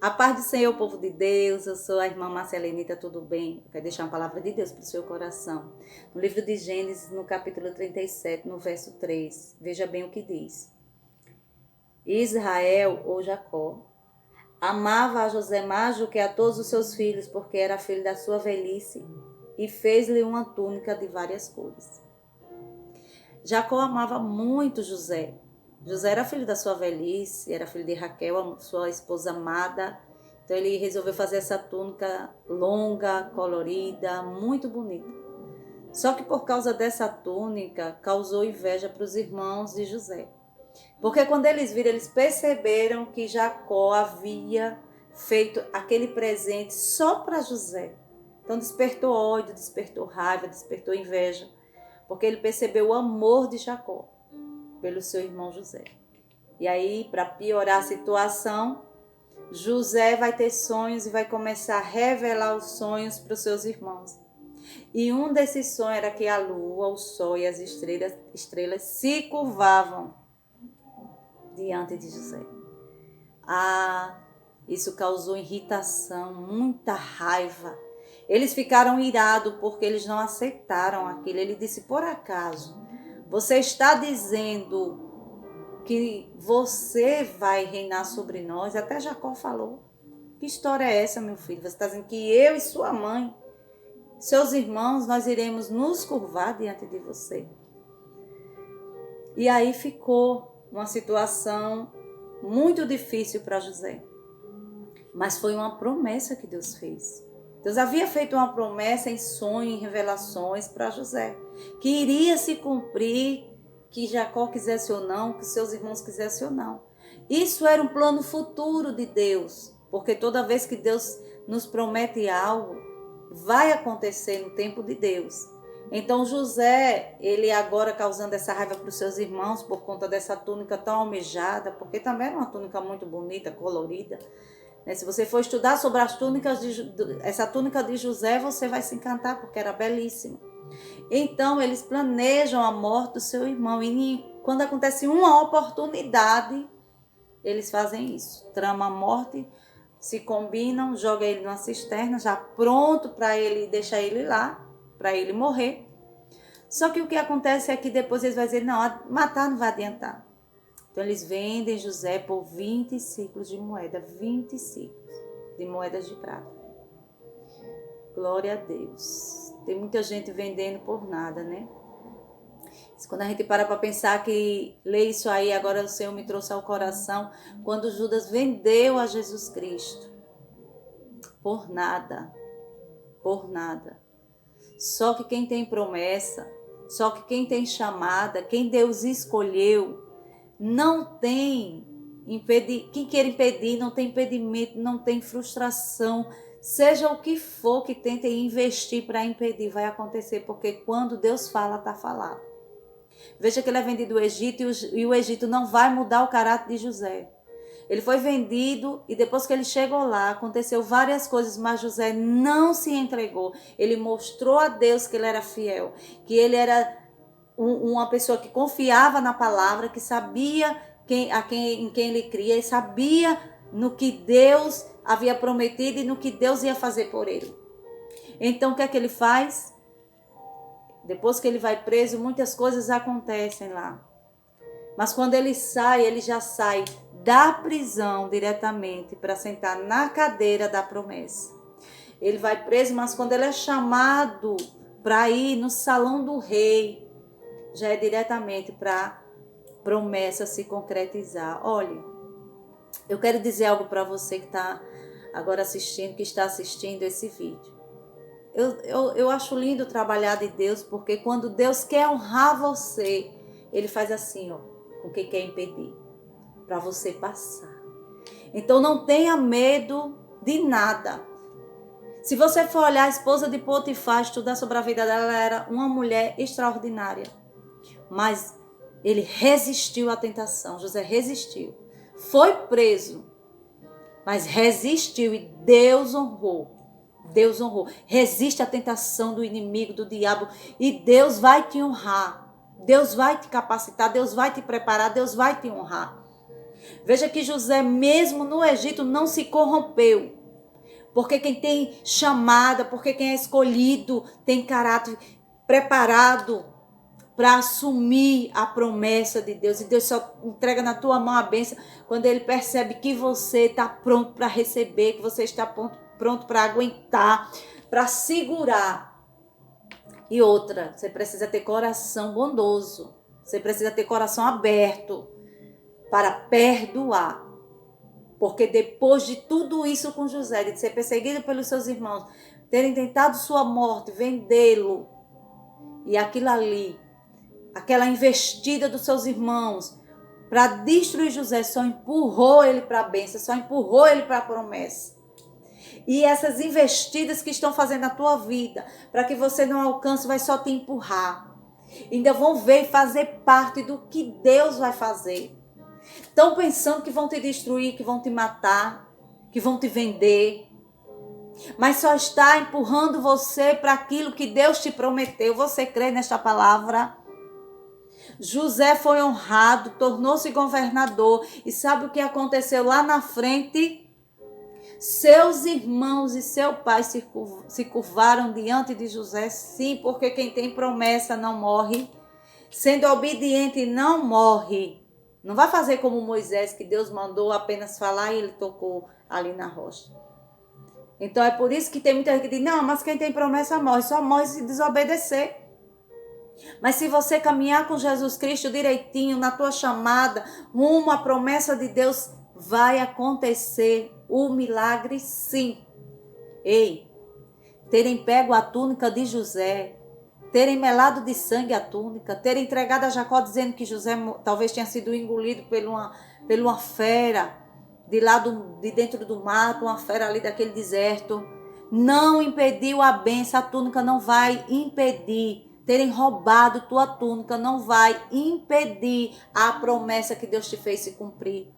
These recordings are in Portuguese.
A paz do Senhor, povo de Deus, eu sou a irmã Marcelenita, tudo bem? Eu quero deixar uma palavra de Deus para o seu coração. No livro de Gênesis, no capítulo 37, no verso 3, veja bem o que diz. Israel, ou Jacó, amava a José mais do que a todos os seus filhos, porque era filho da sua velhice, e fez-lhe uma túnica de várias cores. Jacó amava muito José. José era filho da sua velhice, era filho de Raquel, sua esposa amada. Então ele resolveu fazer essa túnica longa, colorida, muito bonita. Só que por causa dessa túnica, causou inveja para os irmãos de José. Porque quando eles viram, eles perceberam que Jacó havia feito aquele presente só para José. Então despertou ódio, despertou raiva, despertou inveja. Porque ele percebeu o amor de Jacó pelo seu irmão José. E aí, para piorar a situação, José vai ter sonhos e vai começar a revelar os sonhos para os seus irmãos. E um desses sonhos era que a lua, o sol e as estrelas se curvavam diante de José. Isso causou irritação, muita raiva. Eles ficaram irados porque eles não aceitaram aquilo. Ele disse, por acaso, você está dizendo que você vai reinar sobre nós? Até Jacó falou. Que história é essa, meu filho? Você está dizendo que eu e sua mãe, seus irmãos, nós iremos nos curvar diante de você. E aí ficou uma situação muito difícil para José. Mas foi uma promessa que Deus fez. Deus havia feito uma promessa em sonho, em revelações para José, que iria se cumprir, que Jacó quisesse ou não, que seus irmãos quisessem ou não. Isso era um plano futuro de Deus, porque toda vez que Deus nos promete algo, vai acontecer no tempo de Deus. Então José, ele agora causando essa raiva para os seus irmãos por conta dessa túnica tão almejada, porque também era uma túnica muito bonita, colorida. Se você for estudar sobre as túnicas, essa túnica de José, você vai se encantar, porque era belíssima. Então, eles planejam a morte do seu irmão. E quando acontece uma oportunidade, eles fazem isso. Tramam a morte, se combinam, jogam ele numa cisterna, já pronto para ele deixar ele lá, para ele morrer. Só que o que acontece é que depois eles vão dizer, não, matar não vai adiantar. Então, eles vendem José por 20 ciclos de moeda, 20 ciclos de moedas de prata. Glória a Deus. Tem muita gente vendendo por nada, né? Quando a gente para pensar que lê isso aí, agora o Senhor me trouxe ao coração, quando Judas vendeu a Jesus Cristo. Por nada. Por nada. Só que quem tem promessa, só que quem tem chamada, quem Deus escolheu, não tem quem queira impedir, não tem impedimento, não tem frustração, seja o que for que tentem investir para impedir, vai acontecer, porque quando Deus fala, está falado. Veja que ele é vendido do Egito e o Egito não vai mudar o caráter de José. Ele foi vendido e depois que ele chegou lá, aconteceu várias coisas, mas José não se entregou. Ele mostrou a Deus que ele era fiel, que ele era uma pessoa que confiava na palavra, que sabia em quem ele cria, e sabia no que Deus havia prometido e no que Deus ia fazer por ele. Então o que é que ele faz? Depois que ele vai preso, muitas coisas acontecem lá. Mas quando ele sai, ele já sai da prisão diretamente para sentar na cadeira da promessa. Ele vai preso, mas quando ele é chamado para ir no salão do rei, já é diretamente para a promessa se concretizar. Olha, eu quero dizer algo para você que está agora assistindo, que está assistindo esse vídeo. Eu acho lindo trabalhar de Deus, porque quando Deus quer honrar você, Ele faz assim, ó, com quem quer impedir, para você passar. Então não tenha medo de nada. Se você for olhar a esposa de Potifar, estudar sobre a vida dela, ela era uma mulher extraordinária. Mas ele resistiu à tentação. José resistiu. Foi preso, mas resistiu e Deus honrou. Deus honrou. Resiste à tentação do inimigo, do diabo, e Deus vai te honrar. Deus vai te capacitar, Deus vai te preparar, Deus vai te honrar. Veja que José, mesmo no Egito, não se corrompeu. Porque quem tem chamada, porque quem é escolhido, tem caráter preparado para assumir a promessa de Deus. E Deus só entrega na tua mão a bênção quando Ele percebe que você está pronto para receber, que você está pronto para aguentar, para segurar. E outra, você precisa ter coração bondoso. Você precisa ter coração aberto para perdoar. Porque depois de tudo isso com José, de ser perseguido pelos seus irmãos, terem tentado sua morte, vendê-lo, e aquilo ali, aquela investida dos seus irmãos para destruir José, só empurrou ele para a bênção, só empurrou ele para a promessa. E essas investidas que estão fazendo na tua vida, para que você não alcance, vai só te empurrar. Ainda vão ver e fazer parte do que Deus vai fazer. Estão pensando que vão te destruir, que vão te matar, que vão te vender. Mas só está empurrando você para aquilo que Deus te prometeu. Você crê nesta palavra? José foi honrado, tornou-se governador. E sabe o que aconteceu lá na frente? Seus irmãos e seu pai se curvaram diante de José. Sim, porque quem tem promessa não morre. Sendo obediente não morre. Não vai fazer como Moisés, que Deus mandou apenas falar e ele tocou ali na rocha. Então é por isso que tem muita gente que diz, não, mas quem tem promessa morre, só morre se desobedecer. Mas se você caminhar com Jesus Cristo direitinho, na tua chamada, rumo à promessa de Deus, vai acontecer o milagre sim. Ei, terem pego a túnica de José, terem melado de sangue a túnica, terem entregado a Jacó dizendo que José talvez tenha sido engolido por uma fera de dentro do mato, uma fera ali daquele deserto, não impediu a bênção. A túnica não vai impedir. Terem roubado tua túnica não vai impedir a promessa que Deus te fez se cumprir.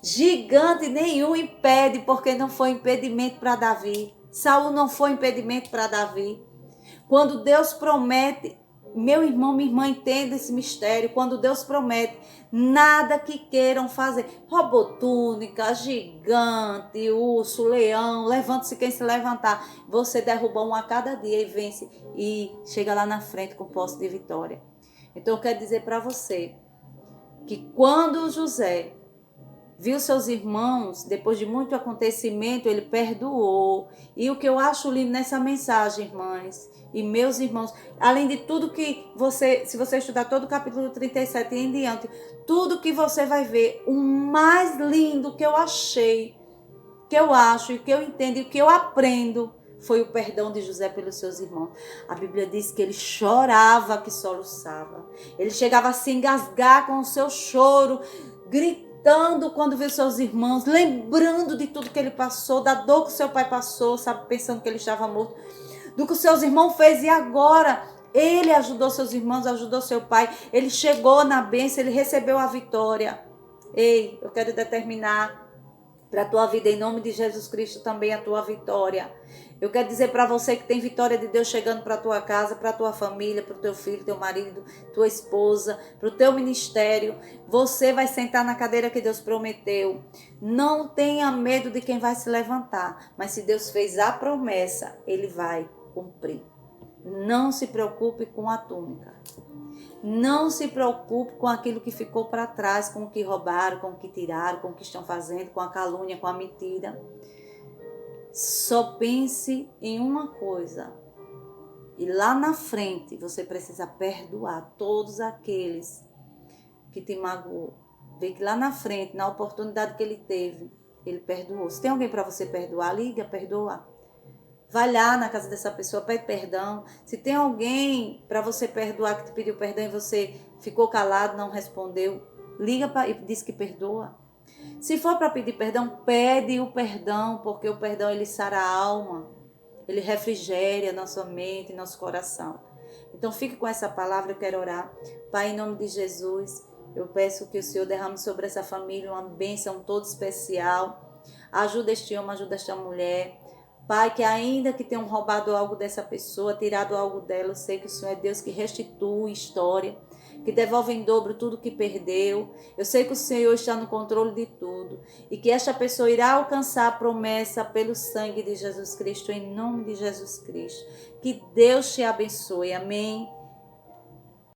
Gigante nenhum impede, porque não foi impedimento para Davi. Saul não foi impedimento para Davi. Quando Deus promete, meu irmão, minha irmã, entenda esse mistério. Quando Deus promete, nada que queiram fazer. Roubou túnica, gigante, urso, leão, levante-se quem se levantar. Você derruba um a cada dia e vence e chega lá na frente com posse de vitória. Então eu quero dizer para você que quando José viu seus irmãos, depois de muito acontecimento, ele perdoou. E o que eu acho lindo nessa mensagem, irmãs e meus irmãos, além de tudo que você, se você estudar todo o capítulo 37 e em diante, tudo que você vai ver, o mais lindo que eu achei, que eu acho e que eu entendo e que eu aprendo, foi o perdão de José pelos seus irmãos. A Bíblia diz que ele chorava que soluçava. Ele chegava a se engasgar com o seu choro, gritando quando viu seus irmãos, lembrando de tudo que ele passou, da dor que seu pai passou, sabe, pensando que ele estava morto, do que os seus irmãos fez. E agora ele ajudou seus irmãos, ajudou seu pai, ele chegou na bênção, ele recebeu a vitória. Ei, eu quero determinar para a tua vida, em nome de Jesus Cristo, também a tua vitória. Eu quero dizer para você que tem vitória de Deus chegando para a tua casa, para a tua família, para o teu filho, teu marido, tua esposa, para o teu ministério. Você vai sentar na cadeira que Deus prometeu. Não tenha medo de quem vai se levantar, mas se Deus fez a promessa, Ele vai cumprir. Não se preocupe com a túnica. Não se preocupe com aquilo que ficou para trás, com o que roubaram, com o que tiraram, com o que estão fazendo, com a calúnia, com a mentira. Só pense em uma coisa. E lá na frente você precisa perdoar todos aqueles que te magoou. Vê que lá na frente, na oportunidade que ele teve, ele perdoou. Se tem alguém para você perdoar, liga, perdoa. Vai lá na casa dessa pessoa, pede perdão. Se tem alguém para você perdoar, que te pediu perdão e você ficou calado, não respondeu, liga e diz que perdoa. Se for para pedir perdão, pede o perdão, porque o perdão ele sara a alma, ele refrigera nossa mente, nosso coração. Então fique com essa palavra, eu quero orar. Pai, em nome de Jesus, eu peço que o Senhor derrame sobre essa família uma bênção toda especial. Ajuda este homem, ajuda esta mulher. Pai, que ainda que tenham roubado algo dessa pessoa, tirado algo dela, eu sei que o Senhor é Deus que restitui história, que devolve em dobro tudo que perdeu. Eu sei que o Senhor está no controle de tudo e que esta pessoa irá alcançar a promessa pelo sangue de Jesus Cristo, em nome de Jesus Cristo. Que Deus te abençoe, amém?